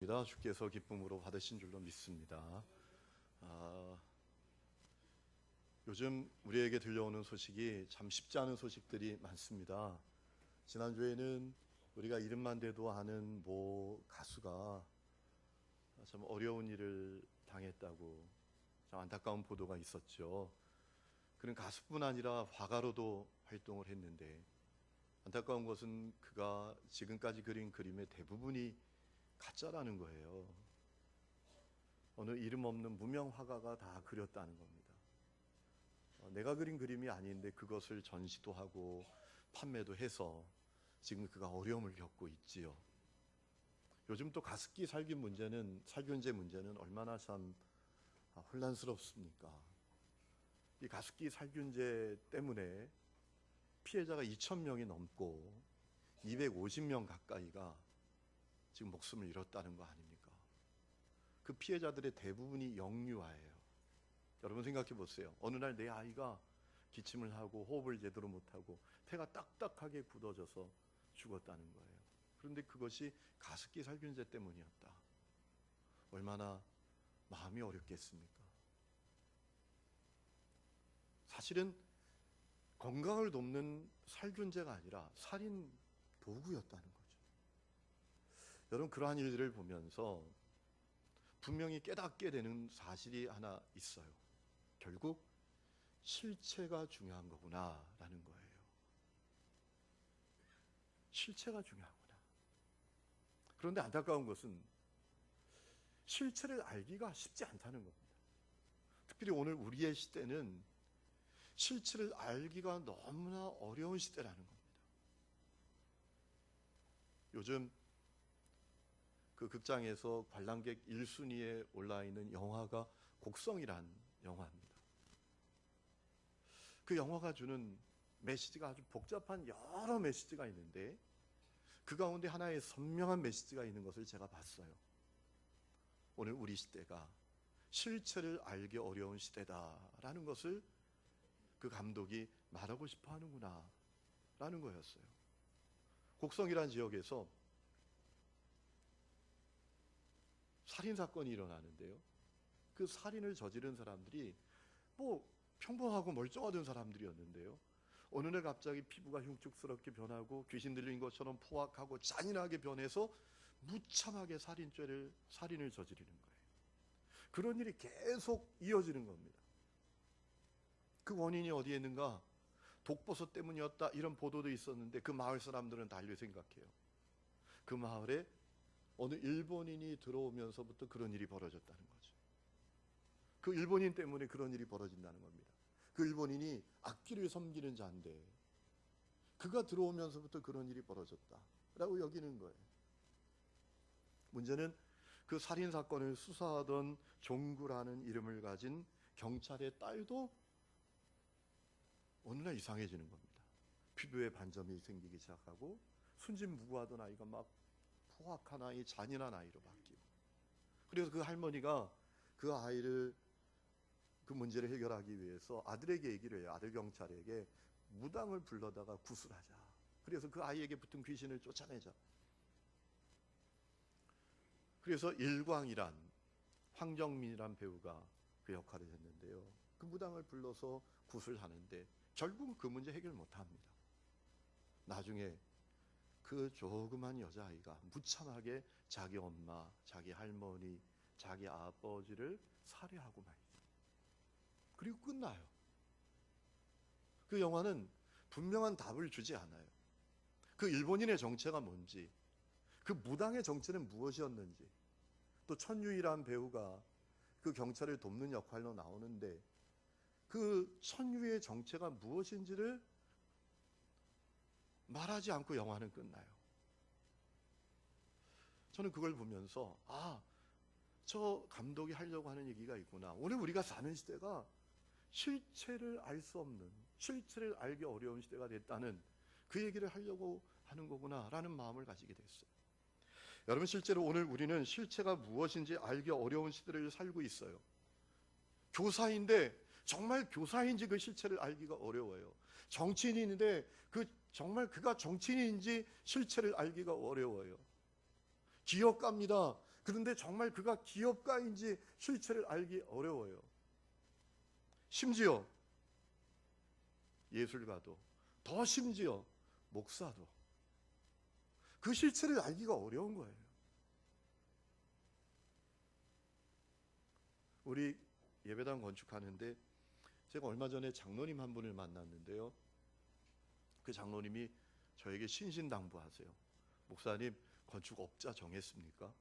주께서 기쁨으로 받으신 줄로 믿습니다. 요즘 우리에게 들려오는 소식이 참 쉽지 않은 소식들이 많습니다. 지난주에는 우리가 이름만 대도 아는 모 가수가 참 어려운 일을 당했다고 참 안타까운 보도가 있었죠. 그는 가수뿐 아니라 화가로도 활동을 했는데 안타까운 것은 그가 지금까지 그린 그림의 대부분이 가짜라는 거예요. 어느 이름 없는 무명 화가가 다 그렸다는 겁니다. 내가 그린 그림이 아닌데 그것을 전시도 하고 판매도 해서 지금 그가 어려움을 겪고 있지요. 요즘 또 가습기 살균제 문제는 얼마나 참 혼란스럽습니까? 이 가습기 살균제 때문에 피해자가 2,000명이 넘고 250명 가까이가 지금 목숨을 잃었다는 거 아닙니까? 그 피해자들의 대부분이 영유아예요. 여러분 생각해 보세요. 어느 날 내 아이가 기침을 하고 호흡을 제대로 못하고 폐가 딱딱하게 굳어져서 죽었다는 거예요. 그런데 그것이 가습기 살균제 때문이었다. 얼마나 마음이 어렵겠습니까? 사실은 건강을 돕는 살균제가 아니라 살인 도구였다는 거죠. 여러분 그러한 일들을 보면서 분명히 깨닫게 되는 사실이 하나 있어요. 결국 실체가 중요한 거구나라는 거예요. 실체가 중요하구나. 그런데 안타까운 것은 실체를 알기가 쉽지 않다는 겁니다. 특별히 오늘 우리의 시대는 실체를 알기가 너무나 어려운 시대라는 겁니다. 요즘 그 극장에서 관람객 1순위에 올라 있는 영화가 곡성이란 영화입니다. 그 영화가 주는 메시지가 아주 복잡한 여러 메시지가 있는데 그 가운데 하나의 선명한 메시지가 있는 것을 제가 봤어요. 오늘 우리 시대가 실체를 알기 어려운 시대다라는 것을 그 감독이 말하고 싶어 하는구나 라는 거였어요. 곡성이란 지역에서 살인사건이 일어나는데요. 그 살인을 저지른 사람들이 평범하고 멀쩡하던 사람들이었는데요. 어느 날 갑자기 피부가 흉측스럽게 변하고 귀신 들린 것처럼 포악하고 잔인하게 변해서 무참하게 살인을 저지르는 거예요. 그런 일이 계속 이어지는 겁니다. 그 원인이 어디에 있는가? 독버섯 때문이었다 이런 보도도 있었는데 그 마을 사람들은 달리 생각해요. 그 마을에 어느 일본인이 들어오면서부터 그런 일이 벌어졌다는 거죠. 그 일본인 때문에 그런 일이 벌어진다는 겁니다. 그 일본인이 악기를 섬기는 자인데 그가 들어오면서부터 그런 일이 벌어졌다라고 여기는 거예요. 문제는 그 살인사건을 수사하던 종구라는 이름을 가진 경찰의 딸도 어느 날 이상해지는 겁니다. 피부에 반점이 생기기 시작하고 순진무구하던 아이가 막 포악한 아이, 잔인한 아이로 바뀌고, 그래서 그 할머니가 그 아이를 그 문제를 해결하기 위해서 아들에게 얘기를 해요. 아들 경찰에게 무당을 불러다가 구술하자. 그래서 그 아이에게 붙은 귀신을 쫓아내자. 그래서 일광이란 황정민이란 배우가 그 역할을 했는데요. 그 무당을 불러서 구술하는데 결국 그 문제 해결 못합니다. 나중에 그 조그만 여자아이가 무참하게 자기 엄마, 자기 할머니, 자기 아버지를 살해하고 말이죠. 그리고 끝나요. 그 영화는 분명한 답을 주지 않아요. 그 일본인의 정체가 뭔지, 그 무당의 정체는 무엇이었는지, 또 천유이란 배우가 그 경찰을 돕는 역할로 나오는데 그 천유의 정체가 무엇인지를 말하지 않고 영화는 끝나요. 저는 그걸 보면서 저 감독이 하려고 하는 얘기가 있구나. 오늘 우리가 사는 시대가 실체를 알 수 없는, 실체를 알기 어려운 시대가 됐다는 그 얘기를 하려고 하는 거구나 라는 마음을 가지게 됐어요. 여러분 실제로 오늘 우리는 실체가 무엇인지 알기 어려운 시대를 살고 있어요. 교사인데 정말 교사인지 그 실체를 알기가 어려워요. 정치인인데 정말 그가 정치인인지 실체를 알기가 어려워요. 기업가입니다. 그런데 정말 그가 기업가인지 실체를 알기 어려워요. 심지어 예술가도, 더 심지어 목사도 그 실체를 알기가 어려운 거예요. 우리 예배당 건축하는데 제가 얼마 전에 장로님 한 분을 만났는데요. 그 장로님이 저에게 신신당부하세요. 목사님, 건축업자 정했습니까?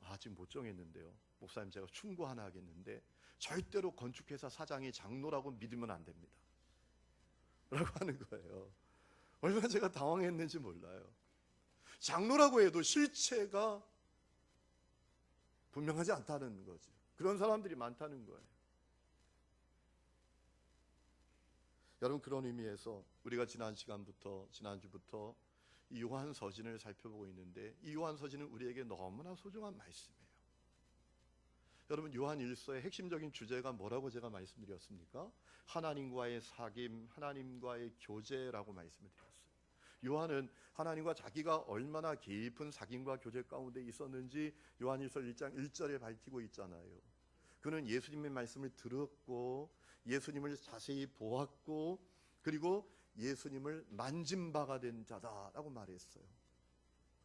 아직 못 정했는데요. 목사님, 제가 충고 하나 하겠는데 절대로 건축회사 사장이 장로라고 믿으면 안 됩니다 라고 하는 거예요. 얼마나 제가 당황했는지 몰라요. 장로라고 해도 실체가 분명하지 않다는 거죠. 그런 사람들이 많다는 거예요. 여러분, 그런 의미에서 우리가 지난주부터 이 요한서신을 살펴보고 있는데, 이 요한서신은 우리에게 너무나 소중한 말씀이에요. 여러분, 요한 1서의 핵심적인 주제가 뭐라고 제가 말씀드렸습니까? 하나님과의 사귐, 하나님과의 교제라고 말씀을 드렸어요. 요한은 하나님과 자기가 얼마나 깊은 사귐과 교제 가운데 있었는지 요한 1서 1장 1절에 밝히고 있잖아요. 그는 예수님의 말씀을 들었고 예수님을 자세히 보았고 그리고 예수님을 만진 바가 된 자다라고 말했어요.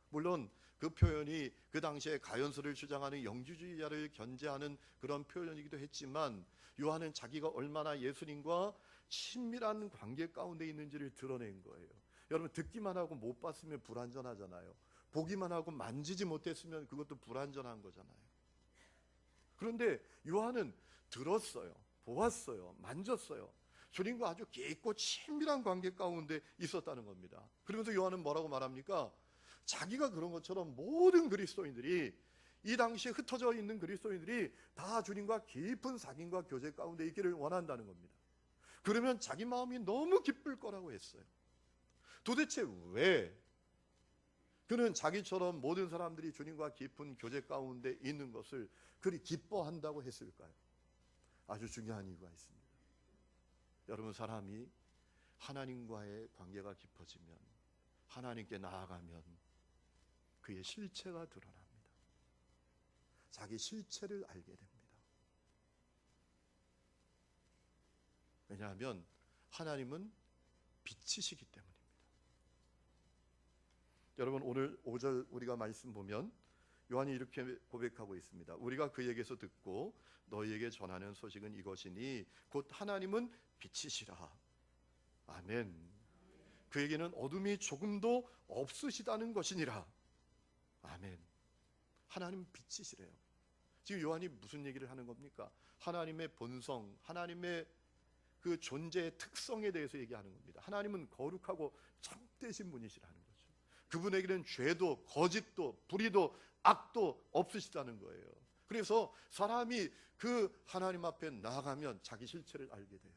물론 그 표현이 그 당시에 가연서를 주장하는 영주주의자를 견제하는 그런 표현이기도 했지만, 요한은 자기가 얼마나 예수님과 친밀한 관계 가운데 있는지를 드러낸 거예요. 여러분, 듣기만 하고 못 봤으면 불완전하잖아요. 보기만 하고 만지지 못했으면 그것도 불완전한 거잖아요. 그런데 요한은 들었어요, 보았어요, 만졌어요. 주님과 아주 깊고 친밀한 관계 가운데 있었다는 겁니다. 그러면서 요한은 뭐라고 말합니까? 자기가 그런 것처럼 모든 그리스도인들이, 이 당시에 흩어져 있는 그리스도인들이 다 주님과 깊은 사귐과 교제 가운데 있기를 원한다는 겁니다. 그러면 자기 마음이 너무 기쁠 거라고 했어요. 도대체 왜 그는 자기처럼 모든 사람들이 주님과 깊은 교제 가운데 있는 것을 그리 기뻐한다고 했을까요? 아주 중요한 이유가 있습니다. 여러분, 사람이 하나님과의 관계가 깊어지면, 하나님께 나아가면 그의 실체가 드러납니다. 자기 실체를 알게 됩니다. 왜냐하면 하나님은 빛이시기 때문입니다. 여러분, 오늘 5절 우리가 말씀 보면 요한이 이렇게 고백하고 있습니다. 우리가 그에게서 듣고 너희에게 전하는 소식은 이것이니 곧 하나님은 빛이시라. 아멘. 그에게는 어둠이 조금도 없으시다는 것이니라. 아멘. 하나님 빛이시래요. 지금 요한이 무슨 얘기를 하는 겁니까? 하나님의 본성, 하나님의 그 존재의 특성에 대해서 얘기하는 겁니다. 하나님은 거룩하고 참되신 분이시라는 거죠. 그분에게는 죄도 거짓도 불의도 악도 없으시다는 거예요. 그래서 사람이 그 하나님 앞에 나아가면 자기 실체를 알게 돼요.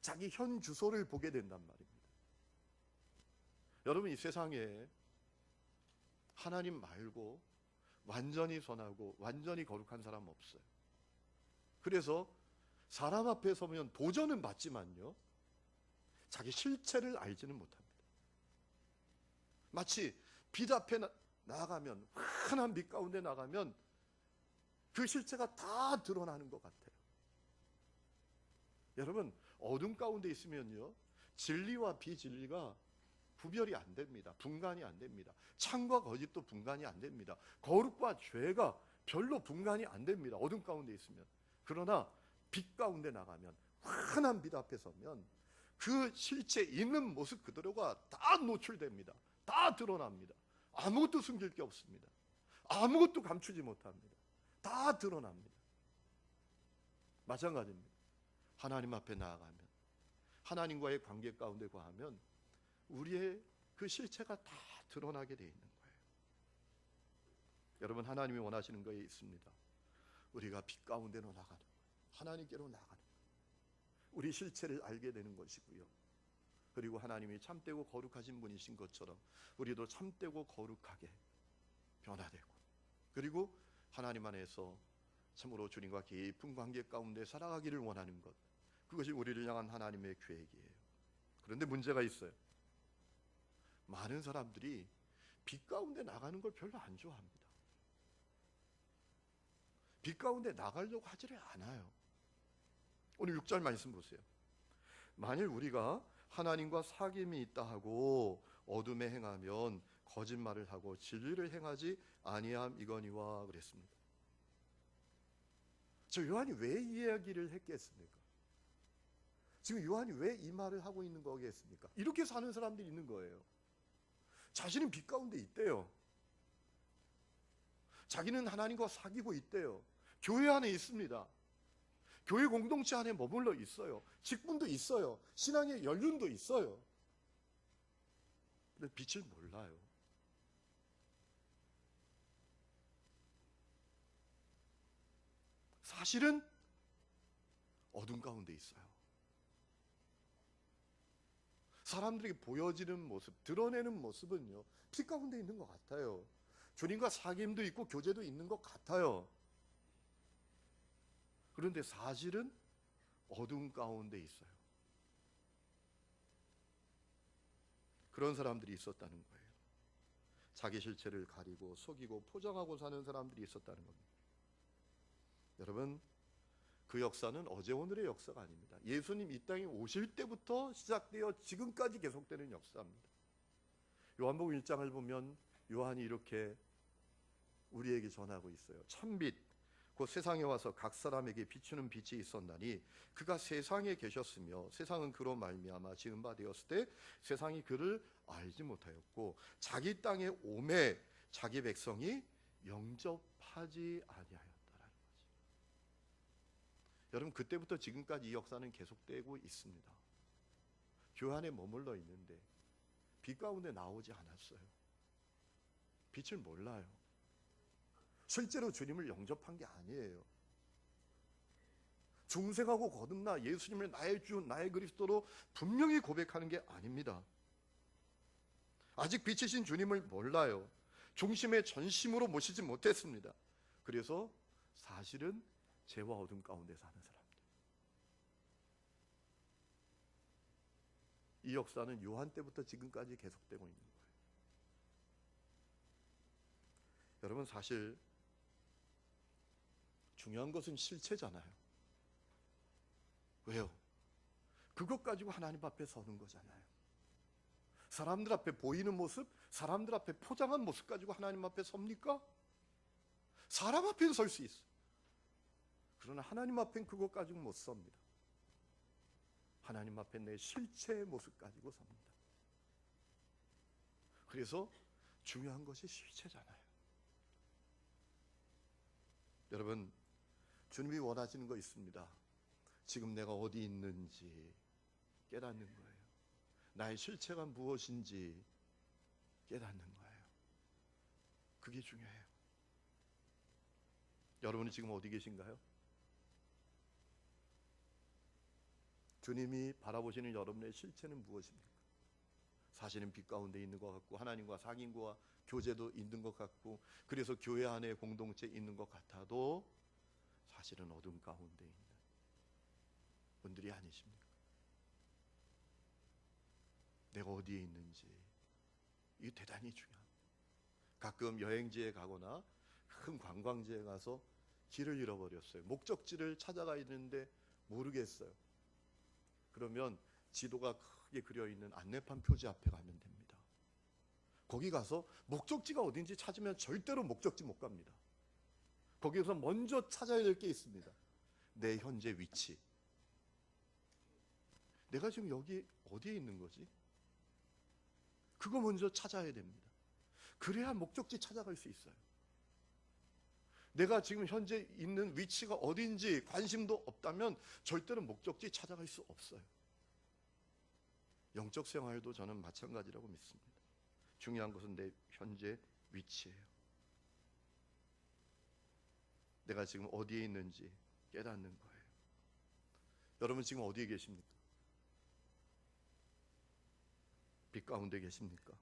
자기 현 주소를 보게 된단 말입니다. 여러분, 이 세상에 하나님 말고 완전히 선하고 완전히 거룩한 사람 없어요. 그래서 사람 앞에 서면 도전은 받지만요, 자기 실체를 알지는 못합니다. 마치 빛 앞에 나가면, 환한 빛 가운데 나가면 그 실체가 다 드러나는 것 같아요. 여러분, 어둠 가운데 있으면요, 진리와 비진리가 구별이 안 됩니다. 분간이 안 됩니다. 참과 거짓도 분간이 안 됩니다. 거룩과 죄가 별로 분간이 안 됩니다. 어둠 가운데 있으면. 그러나 빛 가운데 나가면, 환한 빛 앞에 서면 그 실체 있는 모습 그대로가 다 노출됩니다. 다 드러납니다. 아무것도 숨길 게 없습니다. 아무것도 감추지 못합니다. 다 드러납니다. 마찬가지입니다. 하나님 앞에 나아가면, 하나님과의 관계 가운데 거하면 우리의 그 실체가 다 드러나게 돼 있는 거예요. 여러분, 하나님이 원하시는 것이 있습니다. 우리가 빛 가운데로 나가는 거예요. 하나님께로 나가는 거예요. 우리 실체를 알게 되는 것이고요. 그리고 하나님이 참되고 거룩하신 분이신 것처럼 우리도 참되고 거룩하게 변화되고, 그리고 하나님 안에서 참으로 주님과 깊은 관계 가운데 살아가기를 원하는 것, 그것이 우리를 향한 하나님의 계획이에요. 그런데 문제가 있어요. 많은 사람들이 빛 가운데 나가는 걸 별로 안 좋아합니다. 빛 가운데 나가려고 하지를 않아요. 오늘 6절 말씀 보세요. 만일 우리가 하나님과 사귐이 있다 하고 어둠에 행하면 거짓말을 하고 진리를 행하지 아니함 이거니와 그랬습니다. 저 요한이 왜 이 이야기를 했겠습니까? 지금 요한이 왜 이 말을 하고 있는 거겠습니까? 이렇게 사는 사람들이 있는 거예요. 자신은 빛 가운데 있대요. 자기는 하나님과 사귀고 있대요. 교회 안에 있습니다. 교회 공동체 안에 머물러 있어요. 직분도 있어요. 신앙의 연륜도 있어요. 근데 빛을 몰라요. 사실은 어둠 가운데 있어요. 사람들에게 보여지는 모습, 드러내는 모습은요, 빛 가운데 있는 것 같아요. 주님과 사귐도 있고 교제도 있는 것 같아요. 그런데 사실은 어둠 가운데 있어요. 그런 사람들이 있었다는 거예요. 자기 실체를 가리고 속이고 포장하고 사는 사람들이 있었다는 겁니다. 여러분, 그 역사는 어제 오늘의 역사가 아닙니다. 예수님 이 땅에 오실 때부터 시작되어 지금까지 계속되는 역사입니다. 요한복음 1장을 보면 요한이 이렇게 우리에게 전하고 있어요. 참빛 곧 세상에 와서 각 사람에게 비추는 빛이 있었나니 그가 세상에 계셨으며 세상은 그로 말미암아 지은 바 되었을 때 세상이 그를 알지 못하였고 자기 땅에 오매 자기 백성이 영접하지 아니하였다라는 거죠. 여러분, 그때부터 지금까지 이 역사는 계속되고 있습니다. 교회 안에 머물러 있는데 빛 가운데 나오지 않았어요. 빛을 몰라요. 실제로 주님을 영접한 게 아니에요. 중생하고 거듭나 예수님을 나의 주, 나의 그리스도로 분명히 고백하는 게 아닙니다. 아직 빛이신 주님을 몰라요. 중심의 전심으로 모시지 못했습니다. 그래서 사실은 죄와 어둠 가운데 사는 사람들. 이 역사는 요한 때부터 지금까지 계속되고 있는 거예요. 여러분, 사실 중요한 것은 실체잖아요. 왜요? 그것 가지고 하나님 앞에 서는 거잖아요. 사람들 앞에 보이는 모습, 사람들 앞에 포장한 모습 가지고 하나님 앞에 섭니까? 사람 앞에는 설 수 있어요. 그러나 하나님 앞엔 그것 가지고 못 섭니다. 하나님 앞에 내 실체의 모습 가지고 섭니다. 그래서 중요한 것이 실체잖아요. 여러분, 주님이 원하시는 거 있습니다. 지금 내가 어디 있는지 깨닫는 거예요. 나의 실체가 무엇인지 깨닫는 거예요. 그게 중요해요. 여러분이 지금 어디 계신가요? 주님이 바라보시는 여러분의 실체는 무엇입니까? 사실은 빛 가운데 있는 것 같고 하나님과 사귐과 교제도 있는 것 같고 그래서 교회 안에 공동체 있는 것 같아도 사실은 어둠 가운데 있는 분들이 아니십니까? 내가 어디에 있는지 이게 대단히 중요합니다. 가끔 여행지에 가거나 큰 관광지에 가서 길을 잃어버렸어요. 목적지를 찾아가 있는데 모르겠어요. 그러면 지도가 크게 그려있는 안내판 표지 앞에 가면 됩니다. 거기 가서 목적지가 어딘지 찾으면 절대로 목적지 못 갑니다. 거기에서 먼저 찾아야 될 게 있습니다. 내 현재 위치. 내가 지금 여기 어디에 있는 거지? 그거 먼저 찾아야 됩니다. 그래야 목적지 찾아갈 수 있어요. 내가 지금 현재 있는 위치가 어딘지 관심도 없다면 절대로 목적지 찾아갈 수 없어요. 영적 생활도 저는 마찬가지라고 믿습니다. 중요한 것은 내 현재 위치예요. 내가 지금 어디에 있는지 깨닫는 거예요. 여러분 지금 어디에 계십니까? 빛 가운데 계십니까?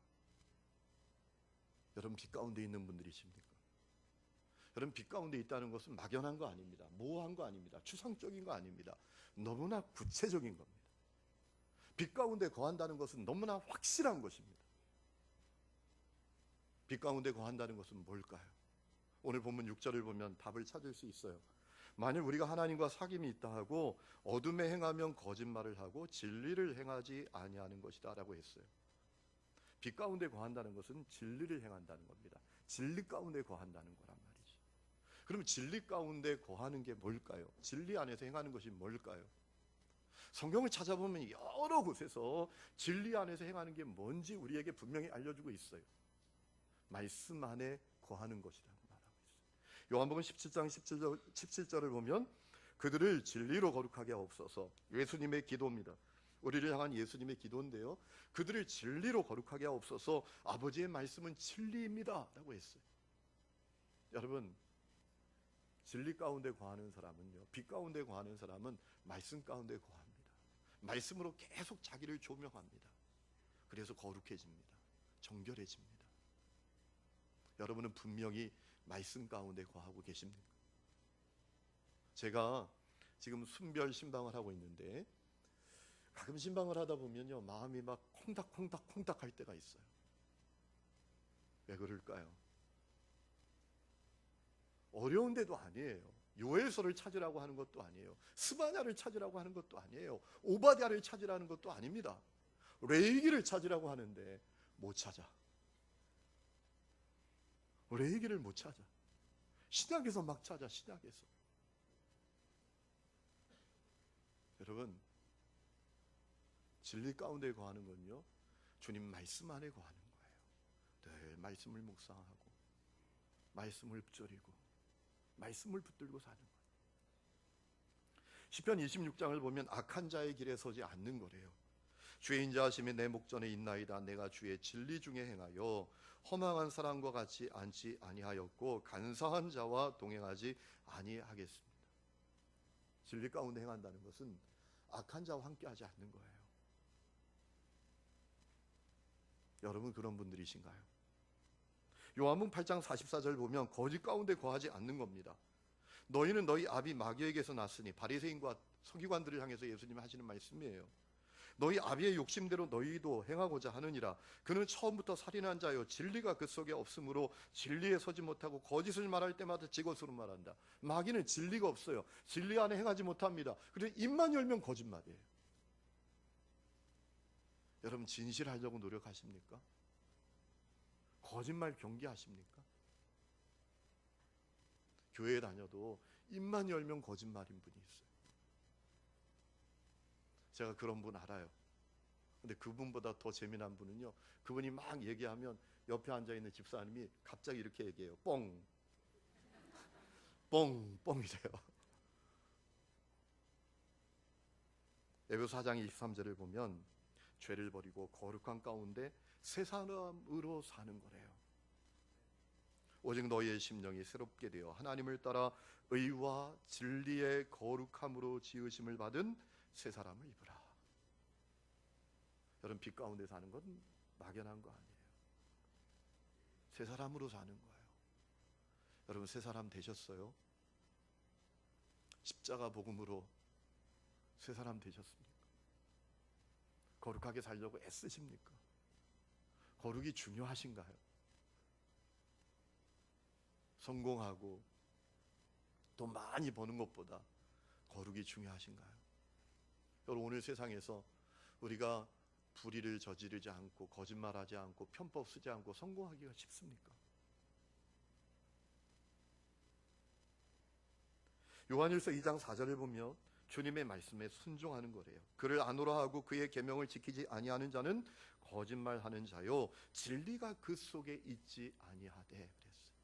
여러분 빛 가운데 있는 분들이십니까? 여러분 빛 가운데 있다는 것은 막연한 거 아닙니다. 모호한 거 아닙니다. 추상적인 거 아닙니다. 너무나 구체적인 겁니다. 빛 가운데 거한다는 것은 너무나 확실한 것입니다. 빛 가운데 거한다는 것은 뭘까요? 오늘 본문 6절을 보면 답을 찾을 수 있어요. 만일 우리가 하나님과 사귐이 있다 하고 어둠에 행하면 거짓말을 하고 진리를 행하지 아니하는 것이다 라고 했어요. 빛 가운데 거한다는 것은 진리를 행한다는 겁니다. 진리 가운데 거한다는 거란 말이죠. 그럼 진리 가운데 거하는 게 뭘까요? 진리 안에서 행하는 것이 뭘까요? 성경을 찾아보면 여러 곳에서 진리 안에서 행하는 게 뭔지 우리에게 분명히 알려주고 있어요. 말씀 안에 거하는 것이라고 말하고 있어요. 요한복음 17장 17절을 보면 그들을 진리로 거룩하게 하옵소서. 예수님의 기도입니다. 우리를 향한 예수님의 기도인데요, 그들을 진리로 거룩하게 하옵소서. 아버지의 말씀은 진리입니다 라고 했어요. 여러분, 진리 가운데 거하는 사람은요, 빛 가운데 거하는 사람은 말씀 가운데 거합니다. 말씀으로 계속 자기를 조명합니다. 그래서 거룩해집니다. 정결해집니다. 여러분은 분명히 말씀 가운데 거하고 계십니까? 제가 지금 순별 신방을 하고 있는데 가끔 신방을 하다 보면요, 마음이 막 콩닥콩닥 할 때가 있어요. 왜 그럴까요? 어려운 데도 아니에요. 요엘서를 찾으라고 하는 것도 아니에요. 스바냐를 찾으라고 하는 것도 아니에요. 오바댜를 찾으라는 것도 아닙니다. 레위기를 찾으라고 하는데 못 찾아. 레위기를 못 찾아. 신약에서 막 찾아. 신약에서. 여러분, 진리 가운데 거하는 건요, 주님 말씀 안에 거하는 거예요. 늘 말씀을 묵상하고 말씀을 읊조리고 말씀을 붙들고 사는 거예요. 시편 26장을 보면 악한 자의 길에 서지 않는 거래요. 주의 인자하심이 내 목전에 있나이다. 내가 주의 진리 중에 행하여 허망한 사람과 같이 앉지 아니하였고 간사한 자와 동행하지 아니하겠습니다. 진리 가운데 행한다는 것은 악한 자와 함께하지 않는 거예요. 여러분 그런 분들이신가요? 요한복음 8장 44절 보면 거짓 가운데 거하지 않는 겁니다. 너희는 너희 아비 마귀에게서 났으니, 바리새인과 서기관들을 향해서 예수님이 하시는 말씀이에요. 너희 아비의 욕심대로 너희도 행하고자 하느니라. 그는 처음부터 살인한 자요 진리가 그 속에 없으므로 진리에 서지 못하고 거짓을 말할 때마다 지것으로 말한다. 마귀는 진리가 없어요. 진리 안에 행하지 못합니다. 그래서 입만 열면 거짓말이에요. 여러분 진실하려고 노력하십니까? 거짓말 경계하십니까? 교회에 다녀도 입만 열면 거짓말인 분이 있어요. 제가 그런 분 알아요. 근데 그분보다 더 재미난 분은요, 그분이 막 얘기하면 옆에 앉아있는 집사님이 갑자기 이렇게 얘기해요. 뻥 뻥이래요. 에베소 4장 23절을 보면 죄를 버리고 거룩한 가운데 새 사람으로 사는 거래요. 오직 너희의 심령이 새롭게 되어 하나님을 따라 의와 진리의 거룩함으로 지으심을 받은 새 사람을 입으라. 여러분 빛 가운데 사는 건 막연한 거 아니에요. 새 사람으로 사는 거예요. 여러분 새 사람 되셨어요? 십자가 복음으로 새 사람 되셨습니까? 거룩하게 살려고 애쓰십니까? 거룩이 중요하신가요? 성공하고 돈 많이 버는 것보다 거룩이 중요하신가요? 여러분 오늘 세상에서 우리가 불의를 저지르지 않고 거짓말하지 않고 편법 쓰지 않고 성공하기가 쉽습니까? 요한일서 2장 4절을 보면 주님의 말씀에 순종하는 거래요. 그를 안오라 하고 그의 계명을 지키지 아니하는 자는 거짓말하는 자요 진리가 그 속에 있지 아니하되 그랬어요.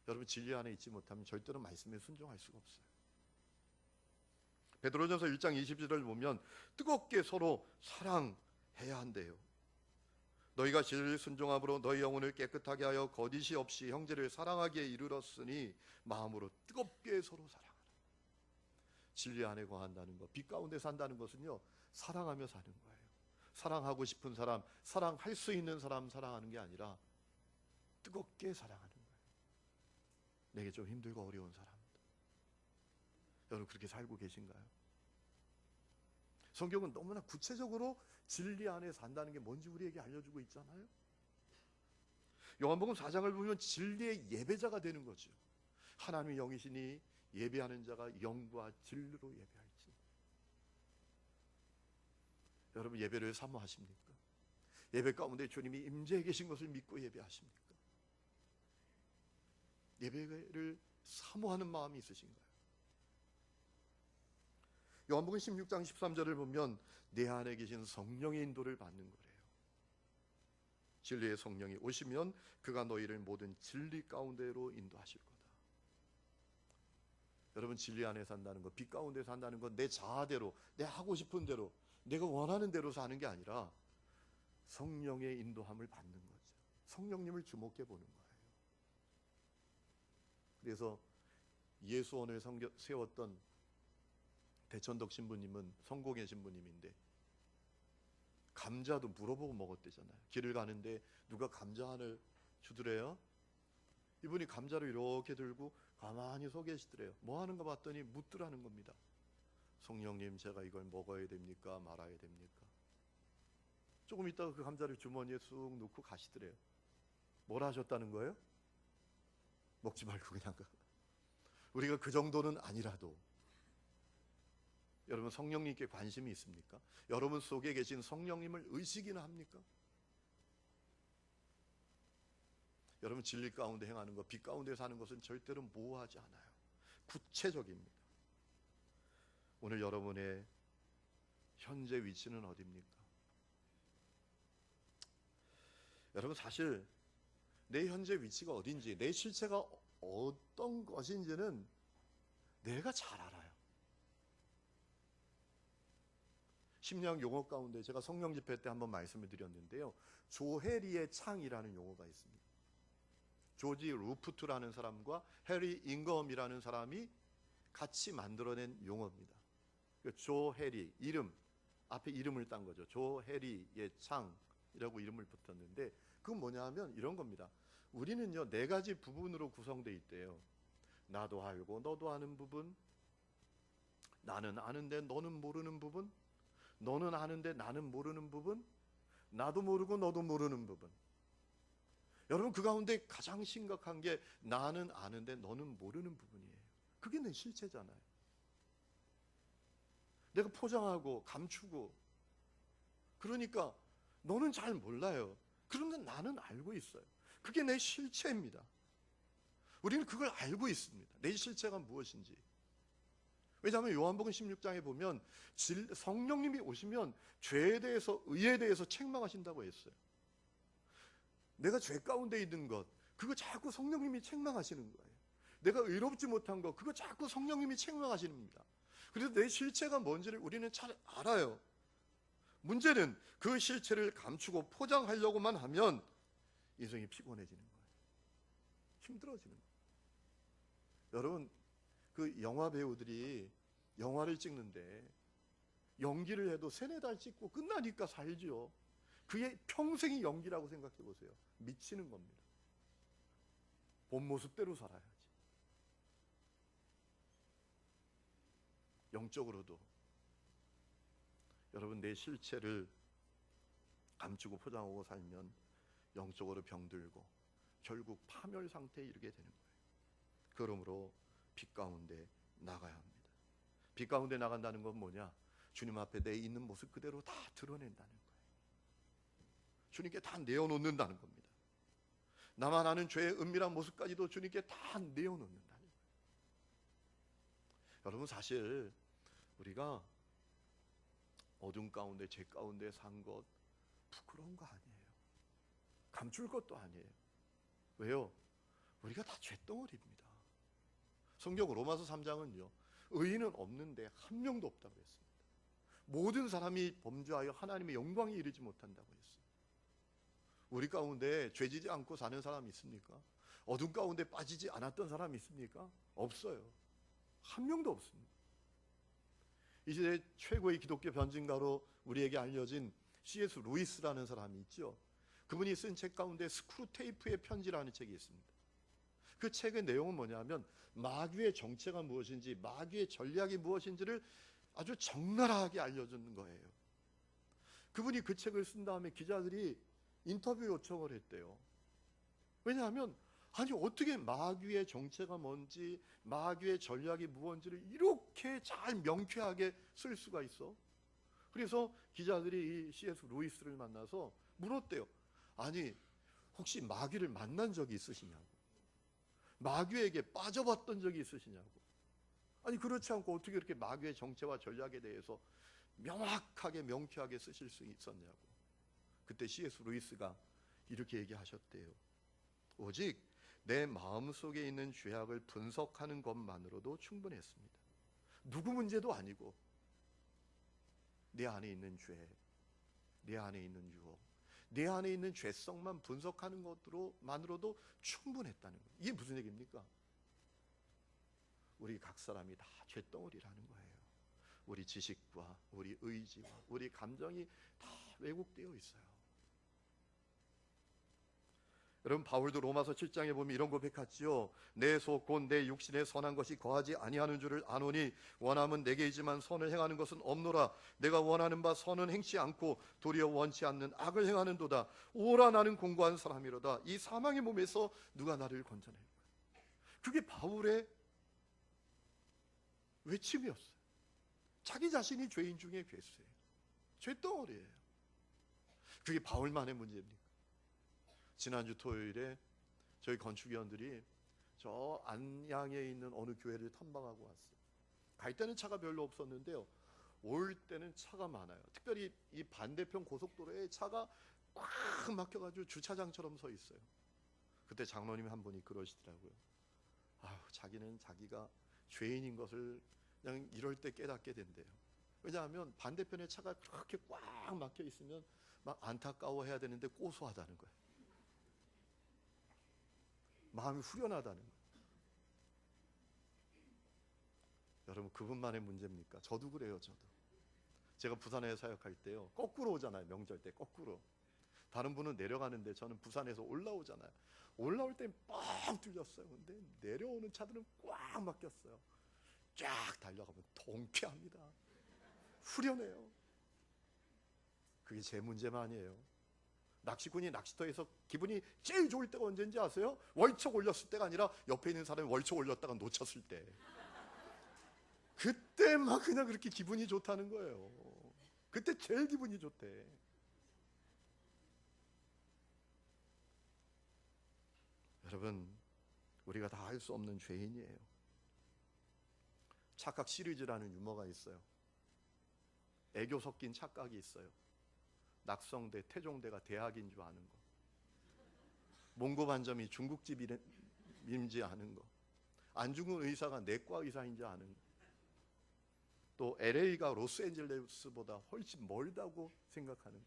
여러분 진리 안에 있지 못하면 절대로 말씀에 순종할 수가 없어요. 베드로전서 1장 20절을 보면 뜨겁게 서로 사랑해야 한대요. 너희가 진리를 순종함으로 너희 영혼을 깨끗하게 하여 거짓이 없이 형제를 사랑하기에 이르렀으니 마음으로 뜨겁게 서로 사랑하라. 진리 안에 거한다는 것, 빛 가운데 산다는 것은요 사랑하며 사는 거예요. 사랑하고 싶은 사람, 사랑할 수 있는 사람 사랑하는 게 아니라 뜨겁게 사랑하는 거예요. 내게 좀 힘들고 어려운 사람들, 여러분 그렇게 살고 계신가요? 성경은 너무나 구체적으로 진리 안에 산다는 게 뭔지 우리에게 알려주고 있잖아요. 요한복음 4장을 보면 진리의 예배자가 되는 거죠. 하나님의 영이시니 예배하는 자가 영과 진리로 예배할지. 여러분 예배를 사모하십니까? 예배 가운데 주님이 임재해 계신 것을 믿고 예배하십니까? 예배를 사모하는 마음이 있으신가요? 요한복음 16장 13절을 보면 내 안에 계신 성령의 인도를 받는 거래요. 진리의 성령이 오시면 그가 너희를 모든 진리 가운데로 인도하실 거다. 여러분 진리 안에 산다는 것, 빛 가운데 산다는 것, 내 자아대로, 내 하고 싶은 대로, 내가 원하는 대로 사는 게 아니라 성령의 인도함을 받는 거죠. 성령님을 주목해 보는 거예요. 그래서 예수원을 세웠던 대천덕 신부님은 성공의 신부님인데 감자도 물어보고 먹었대잖아요. 길을 가는데 누가 감자 하나를 주더래요. 이분이 감자를 이렇게 들고 가만히 서 계시더래요. 뭐 하는가 봤더니 묻더라는 겁니다. 성령님, 제가 이걸 먹어야 됩니까? 말아야 됩니까? 조금 있다가 그 감자를 주머니에 쑥 넣고 가시더래요. 뭐라 하셨다는 거예요? 먹지 말고 그냥 가. 우리가 그 정도는 아니라도 여러분 성령님께 관심이 있습니까? 여러분 속에 계신 성령님을 의식이나 합니까? 여러분 진리 가운데 행하는 것, 빛 가운데 사는 것은 절대로 모호하지 않아요. 구체적입니다. 오늘 여러분의 현재 위치는 어디입니까? 여러분 사실 내 현재 위치가 어딘지, 내 실체가 어떤 것인지는 내가 잘 알아요. 심리학 용어 가운데 제가 성령 집회 때 한번 말씀을 드렸는데요. 조해리의 창이라는 용어가 있습니다. 조지 루프트라는 사람과 해리 잉검이라는 사람이 같이 만들어낸 용어입니다. 조해리, 이름, 앞에 이름을 딴 거죠. 조해리의 창이라고 이름을 붙였는데 그건 뭐냐 하면 이런 겁니다. 우리는요 4가지 부분으로 구성되어 있대요. 나도 알고 너도 아는 부분, 나는 아는데 너는 모르는 부분, 너는 아는데 나는 모르는 부분, 나도 모르고 너도 모르는 부분. 여러분 그 가운데 가장 심각한 게 나는 아는데 너는 모르는 부분이에요. 그게 내 실체잖아요. 내가 포장하고 감추고 그러니까 너는 잘 몰라요. 그런데 나는 알고 있어요. 그게 내 실체입니다. 우리는 그걸 알고 있습니다. 내 실체가 무엇인지. 왜냐하면 요한복음 16장에 보면 성령님이 오시면 죄에 대해서, 의에 대해서 책망하신다고 했어요. 내가 죄 가운데 있는 것, 그거 자꾸 성령님이 책망하시는 거예요. 내가 의롭지 못한 것, 그거 자꾸 성령님이 책망하시는 겁니다. 그래서 내 실체가 뭔지를 우리는 잘 알아요. 문제는 그 실체를 감추고 포장하려고만 하면 인생이 피곤해지는 거예요. 힘들어지는 거예요. 여러분 그 영화 배우들이 영화를 찍는데 연기를 해도 3-4달 찍고 끝나니까 살죠. 그게 평생이 연기라고 생각해 보세요. 미치는 겁니다. 본 모습대로 살아야지. 영적으로도 여러분 내 실체를 감추고 포장하고 살면 영적으로 병들고 결국 파멸 상태에 이르게 되는 거예요. 그러므로 빛 가운데 나가야 합니다. 빛 가운데 나간다는 건 뭐냐? 주님 앞에 내 있는 모습 그대로 다 드러낸다는 거예요. 주님께 다 내어놓는다는 겁니다. 나만 아는 죄의 은밀한 모습까지도 주님께 다 내어놓는다는 거예요. 여러분 사실 우리가 어둠 가운데 죄 가운데 산 것 부끄러운 거 아니에요. 감출 것도 아니에요. 왜요? 우리가 다 죄덩어리입니다. 성경 로마서 3장은요 의인은 없는데 한 명도 없다고 했습니다. 모든 사람이 범죄하여 하나님의 영광에 이르지 못한다고 했어요. 우리 가운데 죄지지 않고 사는 사람이 있습니까? 어둠 가운데 빠지지 않았던 사람이 있습니까? 없어요. 한 명도 없습니다. 이 시대 최고의 기독교 변증가로 우리에게 알려진 C.S. 루이스라는 사람이 있죠. 그분이 쓴 책 가운데 스크루테이프의 편지라는 책이 있습니다. 그 책의 내용은 뭐냐면 마귀의 정체가 무엇인지, 마귀의 전략이 무엇인지를 아주 적나라하게 알려주는 거예요. 그분이 그 책을 쓴 다음에 기자들이 인터뷰 요청을 했대요. 왜냐하면 아니 어떻게 마귀의 정체가 뭔지, 마귀의 전략이 무언지를 이렇게 잘 명쾌하게 쓸 수가 있어? 그래서 기자들이 이 C.S. 루이스를 만나서 물었대요. 아니 혹시 마귀를 만난 적이 있으시냐고, 마귀에게 빠져봤던 적이 있으시냐고. 아니 그렇지 않고 어떻게 이렇게 마귀의 정체와 전략에 대해서 명확하게 명쾌하게 쓰실 수 있었냐고. 그때 C.S. 루이스가 이렇게 얘기하셨대요. 오직 내 마음속에 있는 죄악을 분석하는 것만으로도 충분했습니다. 누구 문제도 아니고 내 안에 있는 죄, 내 안에 있는 유혹, 내 안에 있는 죄성만 분석하는 것만으로도 충분했다는 거예요. 이게 무슨 얘기입니까? 우리 각 사람이 다 죄덩어리라는 거예요. 우리 지식과 우리 의지와 우리 감정이 다 왜곡되어 있어요. 여러분 바울도 로마서 7장에 보면 이런 고백하지요. 내 속 곧 내 육신에 선한 것이 거하지 아니하는 줄을 아노니 원함은 내게 있지만 선을 행하는 것은 없노라. 내가 원하는 바 선은 행치 않고 도리어 원치 않는 악을 행하는도다. 오라 나는 공고한 사람이로다. 이 사망의 몸에서 누가 나를 건져낼 거야. 그게 바울의 외침이었어요. 자기 자신이 죄인 중에 괴수예요. 죄덩어리예요. 그게 바울만의 문제입니까? 지난주 토요일에 저희 건축위원들이 저 안양에 있는 어느 교회를 탐방하고 왔어요. 갈 때는 차가 별로 없었는데요, 올 때는 차가 많아요. 특별히 이 반대편 고속도로에 차가 꽉 막혀가지고 주차장처럼 서 있어요. 그때 장로님이 한 분이 그러시더라고요. 자기는 자기가 죄인인 것을 그냥 이럴 때 깨닫게 된대요. 왜냐하면 반대편에 차가 그렇게 꽉 막혀 있으면 막 안타까워해야 되는데 고소하다는 거예요. 마음이 후련하다는 거예요. 여러분 그분만의 문제입니까? 저도 그래요. 저도 제가 부산에 사역할 때요, 거꾸로 오잖아요. 명절 때 거꾸로. 다른 분은 내려가는데 저는 부산에서 올라오잖아요. 올라올 땐 뻥 뚫렸어요. 근데 내려오는 차들은 꽉 막혔어요. 쫙 달려가면 통쾌합니다. 후련해요. 그게 제 문제만 아니에요. 낚시꾼이 낚시터에서 기분이 제일 좋을 때가 언제인지 아세요? 월척 올렸을 때가 아니라 옆에 있는 사람이 월척 올렸다가 놓쳤을 때. 그때 막 그냥 그렇게 기분이 좋다는 거예요. 그때 제일 기분이 좋대. 여러분 우리가 다 할 수 없는 죄인이에요. 착각 시리즈라는 유머가 있어요. 애교 섞인 착각이 있어요. 낙성대, 태종대가 대학인 줄 아는 거, 몽고 반점이 중국집인지 아는 거, 안중근 의사가 내과 의사인지 아는 거, 또 LA가 로스앤젤레스보다 훨씬 멀다고 생각하는 거.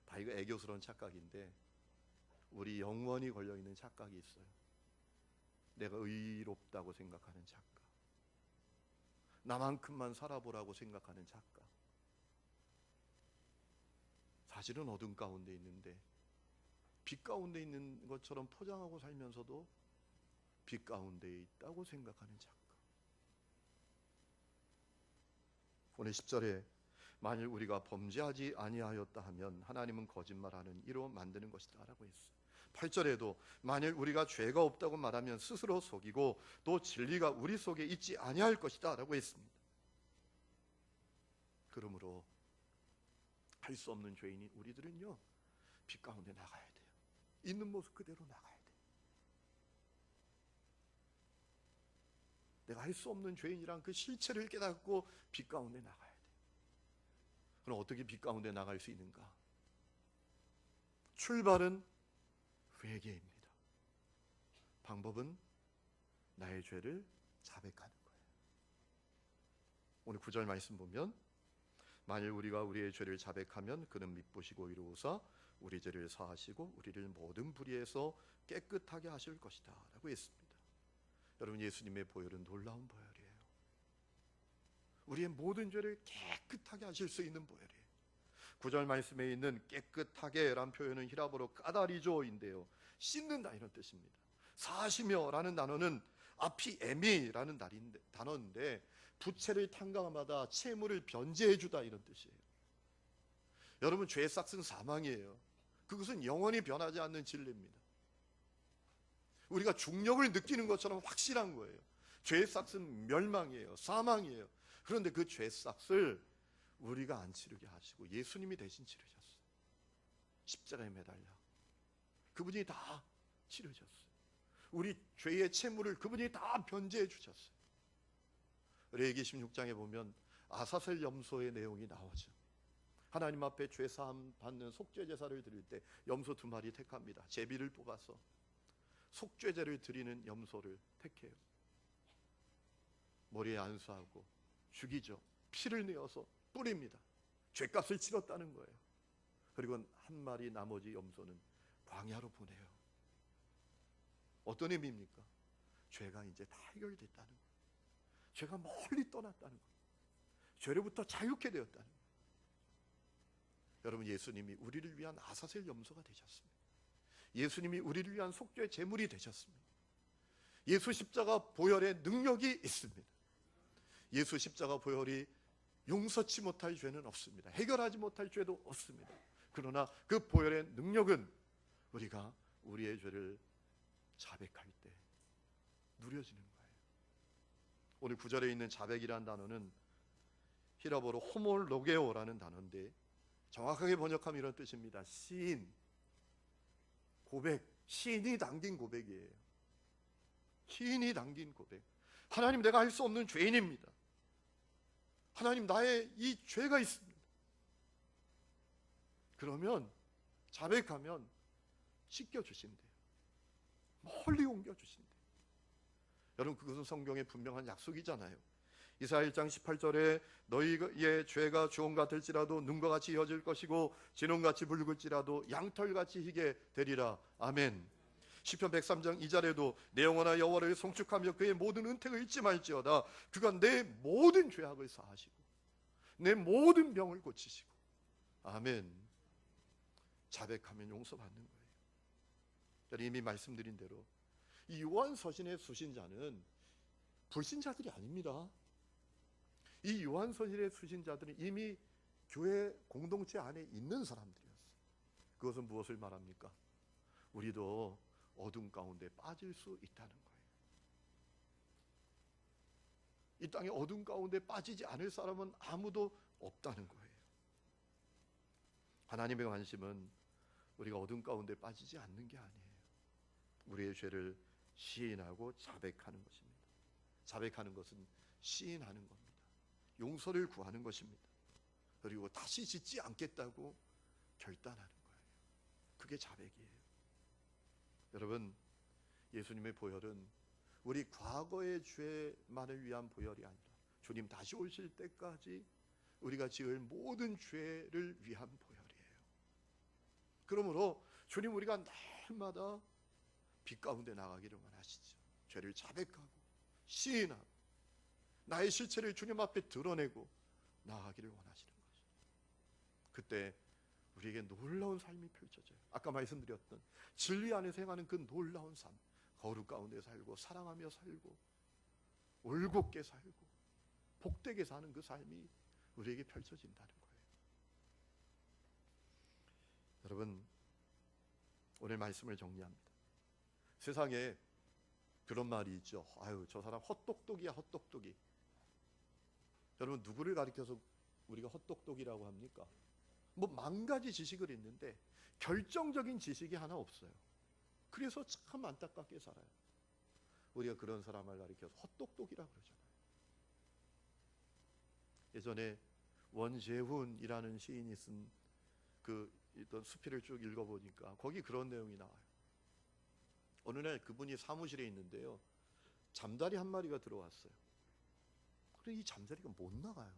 다 이거 애교스러운 착각인데 우리 영원히 걸려있는 착각이 있어요. 내가 의롭다고 생각하는 착각, 나만큼만 살아보라고 생각하는 착각. 사실은 어둠 가운데 있는데 빛 가운데 있는 것처럼 포장하고 살면서도 빛 가운데 있다고 생각하는 착각. 오늘 10절에 만일 우리가 범죄하지 아니하였다 하면 하나님은 거짓말하는 이로 만드는 것이다 라고 했어요. 8절에도 만일 우리가 죄가 없다고 말하면 스스로 속이고 또 진리가 우리 속에 있지 아니할 것이다 라고 했습니다. 그러므로 할 수 없는 죄인인 우리들은요, 빛 가운데 나가야 돼요. 있는 모습 그대로 나가야 돼요. 내가 할 수 없는 죄인이란 그 실체를 깨닫고 빛 가운데 나가야 돼요. 그럼 어떻게 빛 가운데 나갈 수 있는가? 출발은 회개입니다. 방법은 나의 죄를 자백하는 거예요. 오늘 9절 말씀 보면 만일 우리가 우리의 죄를 자백하면 그는 미쁘시고 이루어서 우리 죄를 사하시고 우리를 모든 불의에서 깨끗하게 하실 것이다 라고 했습니다. 여러분 예수님의 보혈은 놀라운 보혈이에요. 우리의 모든 죄를 깨끗하게 하실 수 있는 보혈이에요. 9절 말씀에 있는 깨끗하게 라는 표현은 히라보로 까다리조인데요, 씻는다 이런 뜻입니다. 사시며 라는 단어는 아피에미라는 단어인데 부채를 탕감하다 채무를 변제해 주다 이런 뜻이에요. 여러분 죄의 싹은 사망이에요. 그것은 영원히 변하지 않는 진리입니다. 우리가 중력을 느끼는 것처럼 확실한 거예요. 죄의 싹은 멸망이에요. 사망이에요. 그런데 그 죄의 싹을 우리가 안 치르게 하시고 예수님이 대신 치르셨어요. 십자가에 매달려 그분이 다 치르셨어요. 우리 죄의 채무를 그분이 다 변제해 주셨어요. 레위기 16장에 보면 아사셀 염소의 내용이 나오죠. 하나님 앞에 죄 사함 받는 속죄 제사를 드릴 때 염소 2마리 택합니다. 제비를 뽑아서 속죄제를 드리는 염소를 택해요. 머리에 안수하고 죽이죠. 피를 내어서 뿌립니다. 죄값을 치렀다는 거예요. 그리고 한 마리 나머지 염소는 광야로 보내요. 어떤 의미입니까? 죄가 이제 다 해결됐다는 거예요. 죄가 멀리 떠났다는 거예요. 죄로부터 자유케 되었다는 거예요. 여러분, 예수님이 우리를 위한 아사셀 염소가 되셨습니다. 예수님이 우리를 위한 속죄 제물이 되셨습니다. 예수 십자가 보혈의 능력이 있습니다. 예수 십자가 보혈이 용서치 못할 죄는 없습니다. 해결하지 못할 죄도 없습니다. 그러나 그 보혈의 능력은 우리가 우리의 죄를 자백할 때 누려지는 거예요. 오늘 9절에 있는 자백이라는 단어는 히라보로 호몰로게오라는 단어인데 정확하게 번역하면 이런 뜻입니다. 시인, 고백, 시인이 남긴 고백이에요. 시인이 남긴 고백. 하나님, 내가 할 수 없는 죄인입니다. 하나님, 나의 이 죄가 있습니다. 그러면 자백하면 씻겨주신대요. 멀리 옮겨주신대요. 여러분, 그것은 성경의 분명한 약속이잖아요. 이사야 1장 18절에 너희의 죄가 주홍 같을지라도 눈과 같이 이어질 것이고 진홍같이 붉을지라도 양털같이 희게 되리라. 아멘. 시편 103장 2절에도 내 영혼아 여호와를 송축하며 그의 모든 은택을 잊지 말지어다. 그가 내 모든 죄악을 사하시고 내 모든 병을 고치시고. 아멘. 자백하면 용서받는 거예요. 이미 말씀드린 대로 이 요한서신의 수신자는 불신자들이 아닙니다. 이 요한서신의 수신자들은 이미 교회 공동체 안에 있는 사람들이었어요. 그것은 무엇을 말합니까? 우리도 어둠 가운데 빠질 수 있다는 거예요. 이 땅에 어둠 가운데 빠지지 않을 사람은 아무도 없다는 거예요. 하나님의 관심은 우리가 어둠 가운데 빠지지 않는 게 아니에요. 우리의 죄를 시인하고 자백하는 것입니다. 자백하는 것은 시인하는 겁니다. 용서를 구하는 것입니다. 그리고 다시 짓지 않겠다고 결단하는 거예요. 그게 자백이에요. 여러분, 예수님의 보혈은 우리 과거의 죄만을 위한 보혈이 아니라 주님 다시 오실 때까지 우리가 지을 모든 죄를 위한 보혈이에요. 그러므로 주님, 우리가 날마다 빛 가운데 나가기를 원하시죠. 죄를 자백하고 시인하고 나의 실체를 주님 앞에 드러내고 나아가기를 원하시는 거죠. 그때 우리에게 놀라운 삶이 펼쳐져요. 아까 말씀드렸던 진리 안에서 행하는 그 놀라운 삶, 거룩 가운데 살고 사랑하며 살고 올곧게 살고 복되게 사는 그 삶이 우리에게 펼쳐진다는 거예요. 여러분, 오늘 말씀을 정리합니다. 세상에 그런 말이 있죠. 아유, 저 사람 헛똑똑이야, 헛똑똑이. 여러분, 누구를 가리켜서 우리가 헛똑똑이라고 합니까? 뭐 만가지 지식을 있는데 결정적인 지식이 하나 없어요. 그래서 참 안타깝게 살아요. 우리가 그런 사람을 가리켜서 헛똑똑이라고 그러잖아요. 예전에 원재훈이라는 시인이 쓴 그 어떤 수필을 쭉 읽어보니까 거기 그런 내용이 나와요. 어느 날 그분이 사무실에 있는데요, 잠자리 한 마리가 들어왔어요. 그런데 이 잠자리가 못 나가요.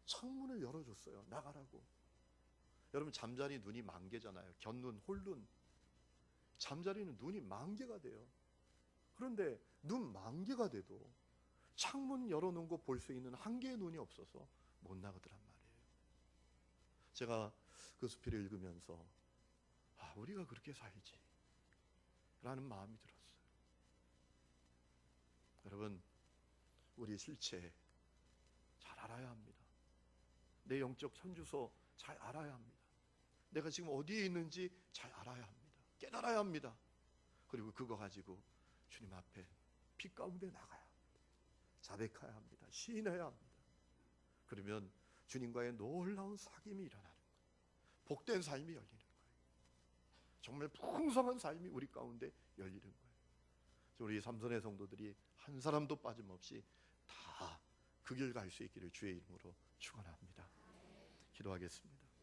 창문을 열어줬어요. 나가라고. 여러분, 잠자리 눈이 만개잖아요. 곁눈, 홀눈. 잠자리는 눈이 만개가 돼요. 그런데 눈 만개가 돼도 창문 열어놓은 거 볼 수 있는 한 개의 눈이 없어서 못 나가더란 말이에요. 제가 그 수필을 읽으면서 우리가 그렇게 살지 라는 마음이 들었어요. 여러분, 우리 실체 잘 알아야 합니다. 내 영적 현주소 잘 알아야 합니다. 내가 지금 어디에 있는지 잘 알아야 합니다. 깨달아야 합니다. 그리고 그거 가지고 주님 앞에 빛 가운데 나가야 합니다. 자백해야 합니다. 시인해야 합니다. 그러면 주님과의 놀라운 사귐이 일어나는 거예요. 복된 삶이 열리는 거예요. 정말 풍성한 삶이 우리 가운데 열리는 거예요. 우리 삼선의 성도들이 한 사람도 빠짐없이 다 그 길 갈 수 있기를 주의 이름으로 축원합니다. 기도하겠습니다.